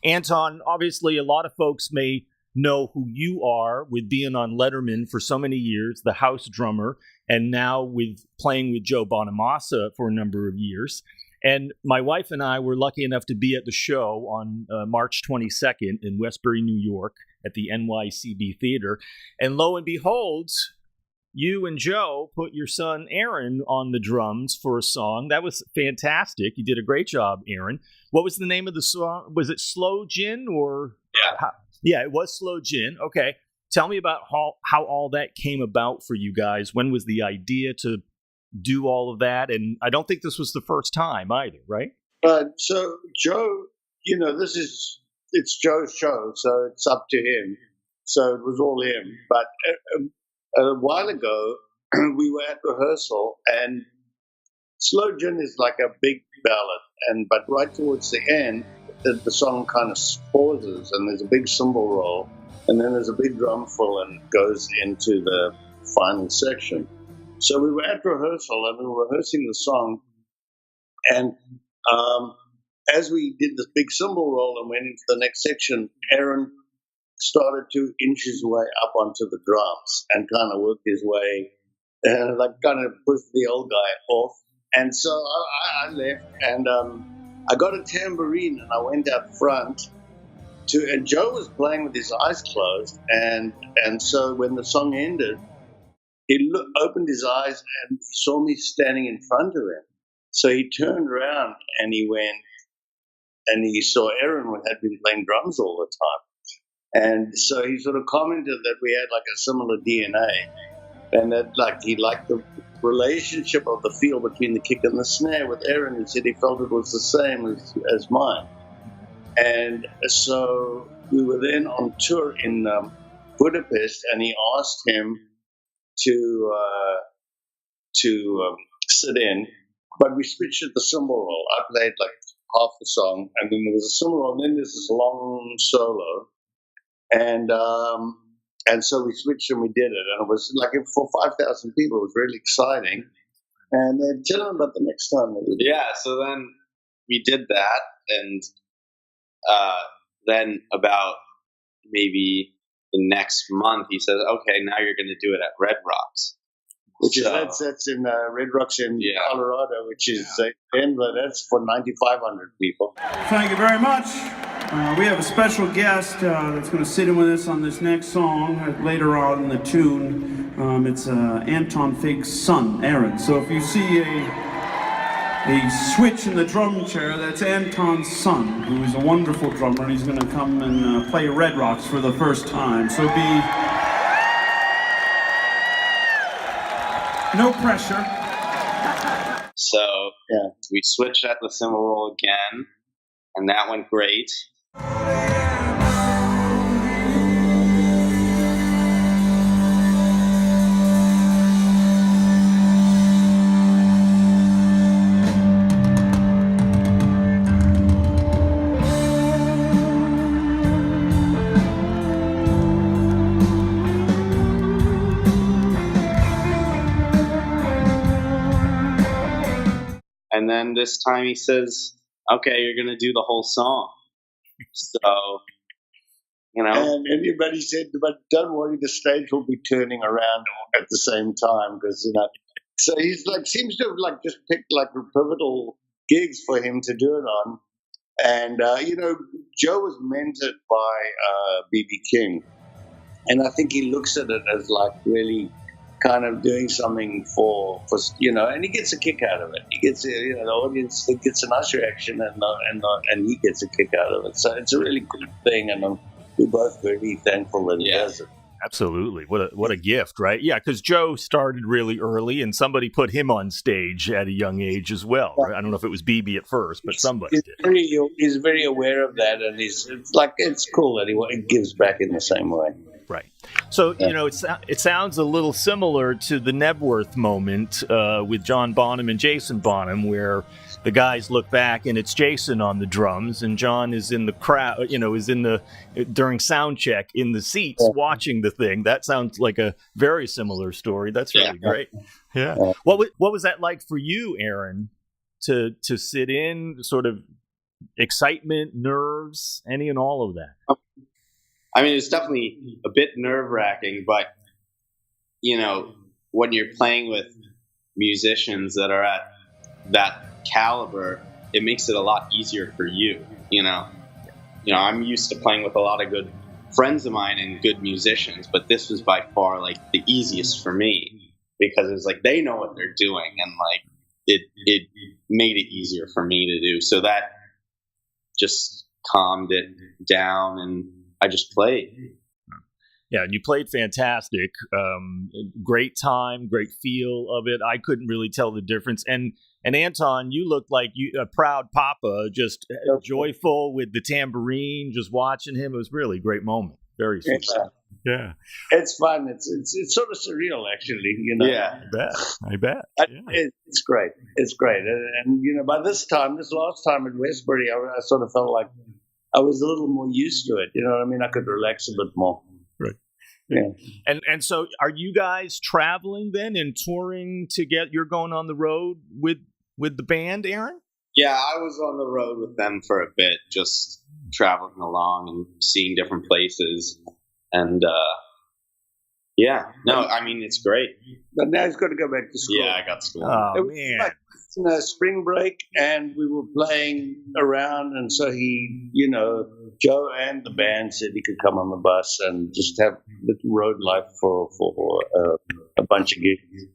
Anton, obviously a lot of folks may know who you are with being on Letterman for so many years, the house drummer, and now with playing with Joe Bonamassa for a number of years. And my wife and I were lucky enough to be at the show on March 22nd in Westbury, New York at the NYCB Theater. And lo and behold, you and Joe put your son Aaron on the drums for a song. That was fantastic. You did a great job, Aaron. What was the name of the song? Was it Slow Gin or? Yeah. Yeah, it was Slow Gin. Okay. Tell me about how all that came about for you guys. When was the idea to do all of that? And I don't think this was the first time either, right? So Joe, it's Joe's show, so it's up to him. So it was all him. But a while ago, we were at rehearsal, and Slow Gin is like a big ballad, but right towards the end, the song kind of pauses, and there's a big cymbal roll, and then there's a big drum fill, and it goes into the final section. So we were at rehearsal, and we were rehearsing the song, and as we did this big cymbal roll and went into the next section, Aaron started to inch his way up onto the drums and kind of worked his way, kind of pushed the old guy off. And so I left, and I got a tambourine, and I went out front and Joe was playing with his eyes closed, and so when the song ended, he opened his eyes and saw me standing in front of him. So he turned around and he went, and he saw Aaron had been playing drums all the time. And so he sort of commented that we had like a similar DNA, and that he liked the relationship of the feel between the kick and the snare with Aaron. He said he felt it was the same as mine. And so we were then on tour in Budapest, and he asked him to sit in, but we switched at the cymbal roll. I played like half the song, and then there was a cymbal roll, and then there's this long solo, and so we switched and we did it, and it was like for 5,000 people. It was really exciting. And then tell them about the next time that we did. Yeah, so then we did that, and then about maybe the next month, he says, "Okay, now you're going to do it at Red Rocks." That's in Red Rocks in Colorado, which is Denver. That's for 9,500 people. Thank you very much. We have a special guest that's going to sit in with us on this next song later on in the tune. It's Anton Fig's son, Aaron. So if you see a switch in the drum chair, that's Anton's son, who is a wonderful drummer, and he's going to come and play Red Rocks for the first time. So no pressure. So we switched at the cymbal roll again, and that went great. And then this time he says, "Okay, you're going to do the whole song." So, And everybody said, "But don't worry, the stage will be turning around at the same time," because So he's seems to have just picked pivotal gigs for him to do it on. And Joe was mentored by B.B. King, and I think he looks at it as really kind of doing something for and he gets a kick out of it. He gets the audience gets a nice reaction, and he gets a kick out of it. So it's a really good thing, and we're both very thankful that he does it. Absolutely. What a gift, right? Yeah, because Joe started really early, and somebody put him on stage at a young age as well. Right? I don't know if it was BB at first, but somebody did. He's very aware of that, and it's cool that he gives back in the same way. Right. So, it sounds a little similar to the Nebworth moment with John Bonham and Jason Bonham, where the guys look back and it's Jason on the drums and John is in the crowd, during sound check in the seats watching the thing. That sounds like a very similar story. That's really great. Yeah. What was that like for you, Aaron, to sit in, sort of excitement, nerves, any and all of that? I mean, it's definitely a bit nerve-wracking, but, when you're playing with musicians that are at that caliber, it makes it a lot easier for you, I'm used to playing with a lot of good friends of mine and good musicians, but this was by far like the easiest for me because it's like they know what they're doing, and like it made it easier for me to do. So that just calmed it down, and I just played. Yeah, and you played fantastic. Great time, great feel of it. I couldn't really tell the difference. And Anton, you looked like a proud papa, just joyful with the tambourine, just watching him. It was really a great moment. Very sweet. Yeah. It's fun. It's sort of surreal, actually. Yeah, I bet. Yeah. It's great. It's great. And by this last time at Westbury, I sort of felt like I was a little more used to it. You know what I mean? I could relax a bit more. Right. Yeah. And so are you guys traveling then and touring you're going on the road with the band, Aaron? Yeah, I was on the road with them for a bit, just traveling along and seeing different places. And I mean, it's great. But now he's got to go back to school. Yeah, I got school. Oh, man. Like, spring break, and we were playing around, and so he, Joe and the band said he could come on the bus and just have little road life for a bunch of gigs.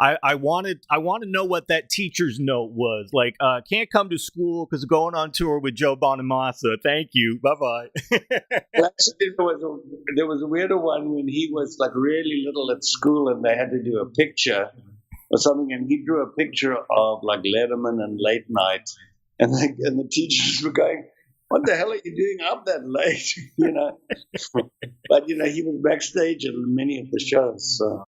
I want to know what that teacher's note was. Like, can't come to school because going on tour with Joe Bonamassa. Thank you. Bye-bye. Actually, there was a weirder one when he was like really little at school, and they had to do a picture or something, and he drew a picture of like Letterman and Late Night, and the teachers were going, "What the hell are you doing up that late?" But he was backstage at many of the shows. So.